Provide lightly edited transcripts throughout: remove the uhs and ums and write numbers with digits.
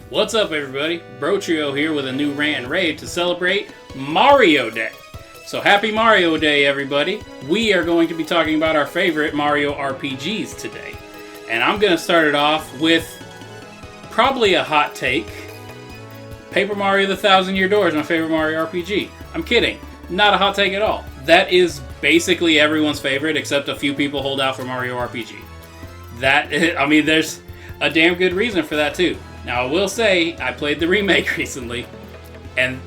What's up, everybody? Bro Trio here with a new rant and rave to celebrate Mario Day. So happy Mario Day, everybody. We are going to be talking about our favorite Mario RPGs today. And I'm going to start it off with probably a hot take. Paper Mario The Thousand Year Door is my favorite Mario RPG. I'm kidding. Not a hot take at all. That is basically everyone's favorite, except a few people hold out for Mario RPG. There's a damn good reason for that, too. Now, I will say, I played the remake recently, and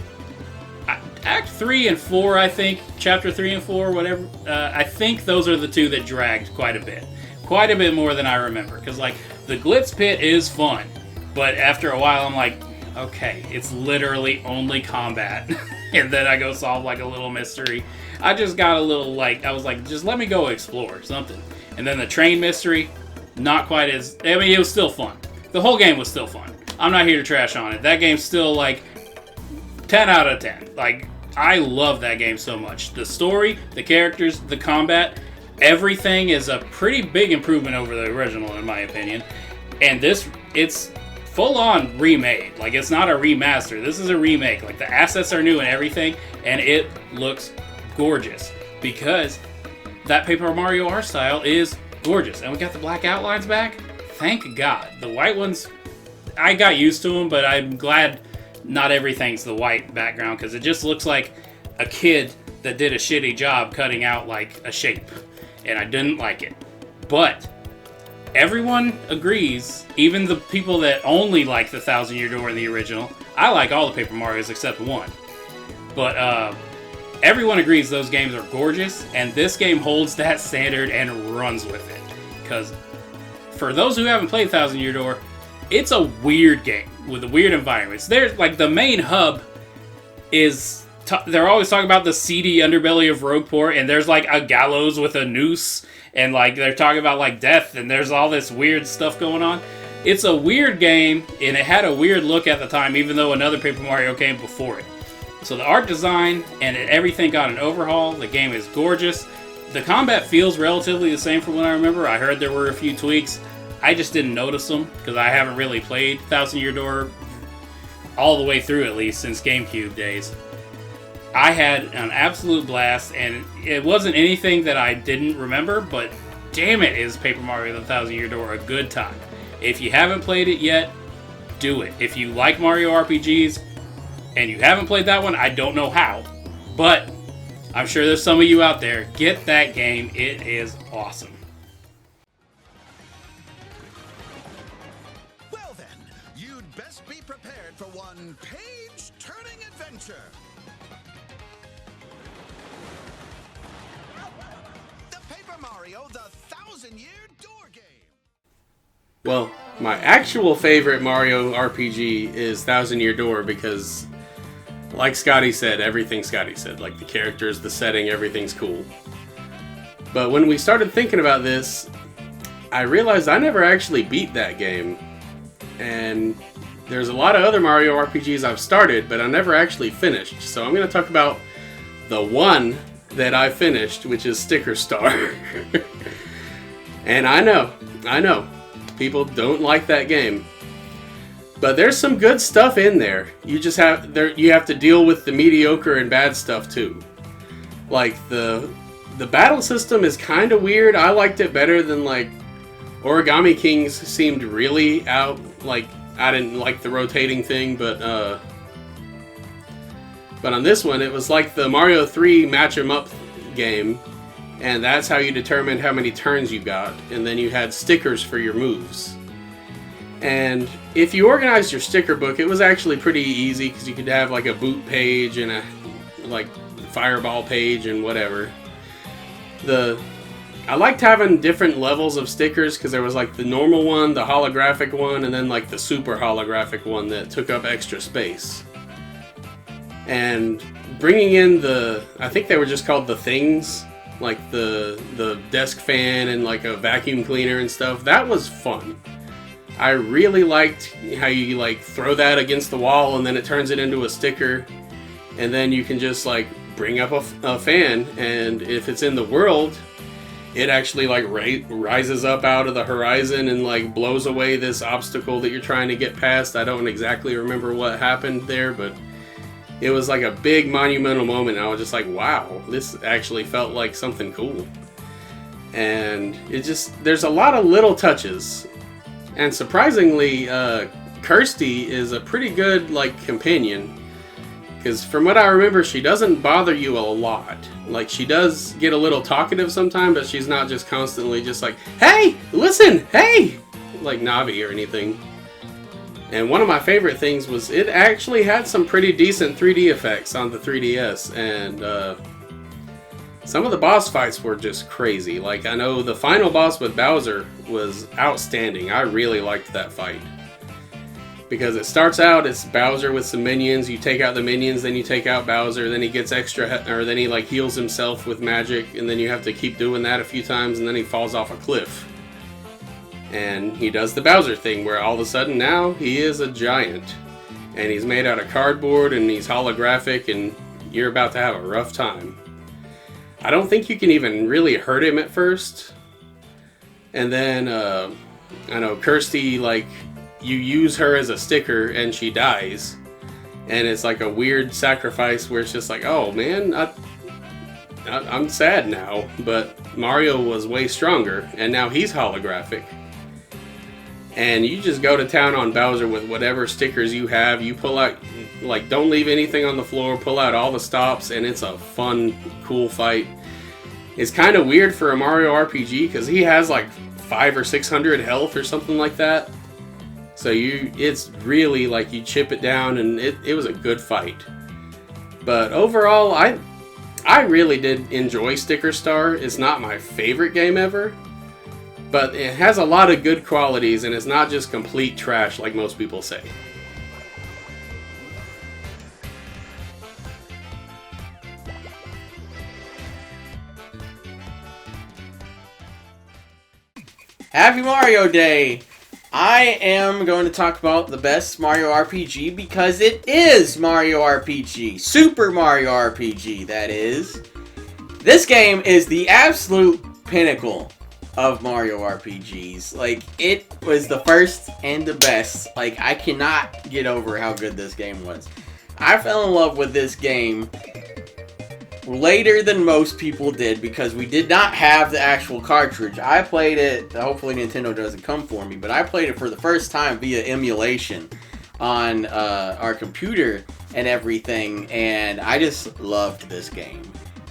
Act 3 and 4, I think, Chapter 3 and 4, whatever, I think those are the two that dragged quite a bit. Quite a bit more than I remember, because, the Glitz Pit is fun, but after a while, I'm like, okay, it's literally only combat, and then I go solve, a little mystery. I just got a little, I was like, just let me go explore something. And then the train mystery, not quite as, it was still fun. The whole game was still fun. I'm not here to trash on it. That game's still 10 out of 10. I love that game so much. The story, the characters, the combat, everything is a pretty big improvement over the original in my opinion. And it's full on remade. It's not a remaster. This is a remake. The assets are new and everything, and it looks gorgeous because that Paper Mario art style is gorgeous. And we got the black outlines back. Thank God. The white ones, I got used to them, but I'm glad not everything's the white background because it just looks like a kid that did a shitty job cutting out a shape. And I didn't like it. But everyone agrees, even the people that only like the Thousand Year Door in the original. I like all the Paper Marios except one. But everyone agrees those games are gorgeous, and this game holds that standard and runs with it. Because for those who haven't played Thousand Year Door, it's a weird game with weird environments. There's the main hub is they're always talking about the seedy underbelly of Rogueport, and there's a gallows with a noose, and they're talking about death, and there's all this weird stuff going on. It's a weird game, and it had a weird look at the time, even though another Paper Mario came before it. So the art design and everything got an overhaul. The game is gorgeous. The combat feels relatively the same from what I remember. I heard there were a few tweaks. I just didn't notice them because I haven't really played Thousand Year Door all the way through, at least since GameCube days. I had an absolute blast, and it wasn't anything that I didn't remember, but damn it, is Paper Mario The Thousand Year Door a good time. If you haven't played it yet, do it. If you like Mario RPGs and you haven't played that one, I don't know how, but I'm sure there's some of you out there. Get that game. It is awesome. Well then, you'd best be prepared for one page-turning adventure. The Paper Mario The Thousand Year Door game. Well, my actual favorite Mario RPG is Thousand Year Door because, like Scotty said, everything Scotty said, the characters, the setting, everything's cool. But when we started thinking about this, I realized I never actually beat that game. And there's a lot of other Mario RPGs I've started, but I never actually finished. So I'm going to talk about the one that I finished, which is Sticker Star. And I know, people don't like that game. But there's some good stuff in there. You have to deal with the mediocre and bad stuff too. The battle system is kind of weird. I liked it better than Origami Kings seemed really out. I didn't like the rotating thing, but on this one it was the Mario 3 match 'em up game, and that's how you determined how many turns you got, and then you had stickers for your moves. And if you organized your sticker book, it was actually pretty easy because you could have a boot page and a fireball page and whatever. I liked having different levels of stickers because there was the normal one, the holographic one, and then the super holographic one that took up extra space. And bringing in I think they were just called the things, the desk fan and a vacuum cleaner and stuff. That was fun. I really liked how you throw that against the wall and then it turns it into a sticker, and then you can just bring up a fan, and if it's in the world, it actually like rises up out of the horizon and like blows away this obstacle that you're trying to get past. I don't exactly remember what happened there, but it was like a big monumental moment. I was just like, wow, this actually felt like something cool. And it just, there's a lot of little touches. And surprisingly, Kirsty is a pretty good like companion. Because from what I remember, she doesn't bother you a lot. Like, she does get a little talkative sometimes, but she's not just constantly just like, hey, listen, hey! Like Navi or anything. And one of my favorite things was it actually had some pretty decent 3D effects on the 3DS. And some of the boss fights were just crazy. Like, I know the final boss with Bowser was outstanding. I really liked that fight. Because it starts out, it's Bowser with some minions. You take out the minions, then you take out Bowser. Then he gets or then he like heals himself with magic, and then you have to keep doing that a few times, and then he falls off a cliff. And he does the Bowser thing, where all of a sudden now he is a giant, and he's made out of cardboard, and he's holographic, and you're about to have a rough time. I don't think you can even really hurt him at first. And then I know Kirsty, like, you use her as a sticker and she dies, and it's like a weird sacrifice where it's just like, oh man, I'm sad now. But Mario was way stronger, and now he's holographic, and you just go to town on Bowser with whatever stickers you have. You pull out, like, don't leave anything on the floor, pull out all the stops, and it's a fun, cool fight. It's kind of weird for a Mario RPG because he has like 500 or 600 health or something like that. So it's really like you chip it down, and it was a good fight. But overall, I really did enjoy Sticker Star. It's not my favorite game ever, but it has a lot of good qualities, and it's not just complete trash like most people say. Happy Mario Day! I am going to talk about the best Mario RPG because it is Mario RPG. Super Mario RPG, that is. This game is the absolute pinnacle of Mario RPGs. Like, it was the first and the best. Like, I cannot get over how good this game was. I fell in love with this game later than most people did because we did not have the actual cartridge. I played it, hopefully Nintendo doesn't come for me, but I played it for the first time via emulation on our computer and everything, and I just loved this game.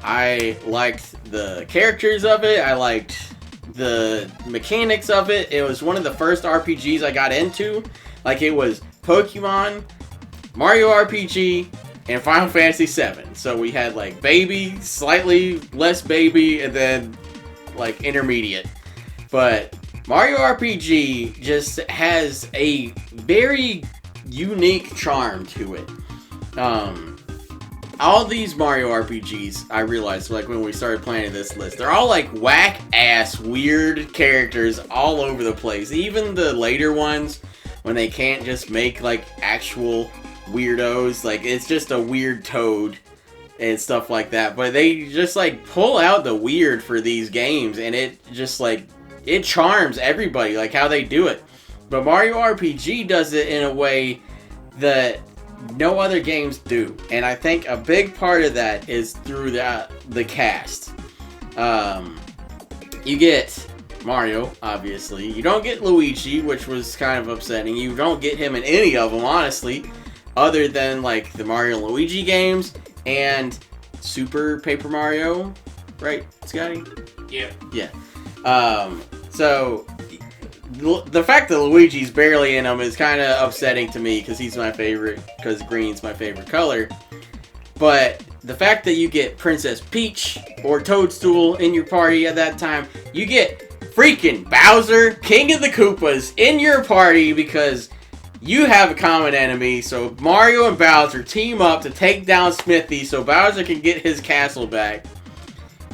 I liked the characters of it, I liked the mechanics of it. It was one of the first RPGs I got into. Like, it was Pokemon, Mario RPG, and Final Fantasy VII. So we had like baby, slightly less baby, and then like intermediate. But Mario RPG just has a very unique charm to it. All these Mario RPGs, I realized, like, when we started planning this list, they're all like whack-ass, weird characters all over the place. Even the later ones, when they can't just make like actual weirdos, like, it's just a weird Toad and stuff like that, but they just like pull out the weird for these games, and it just like, it charms everybody, like how they do it. But Mario RPG does it in a way that no other games do, and I think a big part of that is through the cast. You get Mario, obviously. You don't get Luigi, which was kind of upsetting. You don't get him in any of them, honestly, other than like the Mario and Luigi games and Super Paper Mario, right, Scotty? Yeah. Yeah. So the fact that Luigi's barely in them is kind of upsetting to me because he's my favorite, because green's my favorite color. But the fact that you get Princess Peach or Toadstool in your party at that time, you get freaking Bowser, King of the Koopas, in your party because you have a common enemy. So Mario and Bowser team up to take down Smithy so Bowser can get his castle back.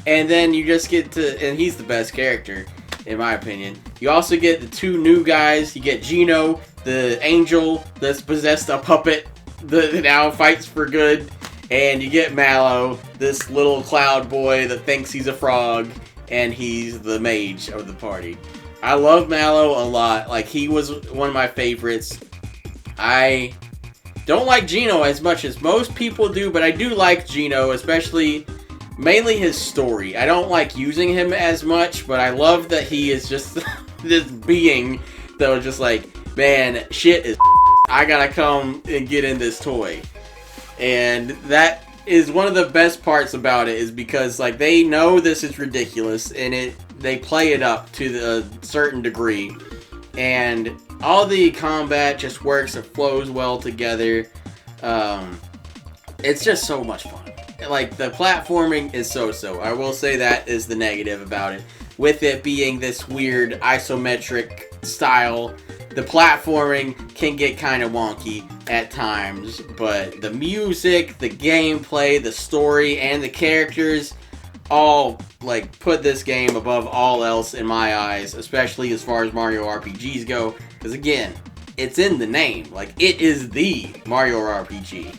And then you just get to, and he's the best character, in my opinion. You also get the two new guys. You get Geno, the angel that's possessed a puppet that now fights for good. And you get Mallow, this little cloud boy that thinks he's a frog. and he's the mage of the party. I love Mallow a lot. Like, he was one of my favorites. I don't like Gino as much as most people do, but I do like Gino, especially mainly his story. I don't like using him as much, but I love that he is just this being that was just like, man, shit is I gotta come and get in this toy. And that is one of the best parts about it, is because like they know this is ridiculous and they play it up to a certain degree, and all the combat just works, it flows well together. It's just so much fun. Like, the platforming is so. I will say that is the negative about it. With it being this weird isometric style, the platforming can get kind of wonky at times, but the music, the gameplay, the story, and the characters all like put this game above all else in my eyes, especially as far as Mario RPGs go, because again, it's in the name. Like, it is the Mario RPG.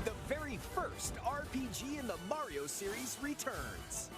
The very first RPG in the Mario series returns.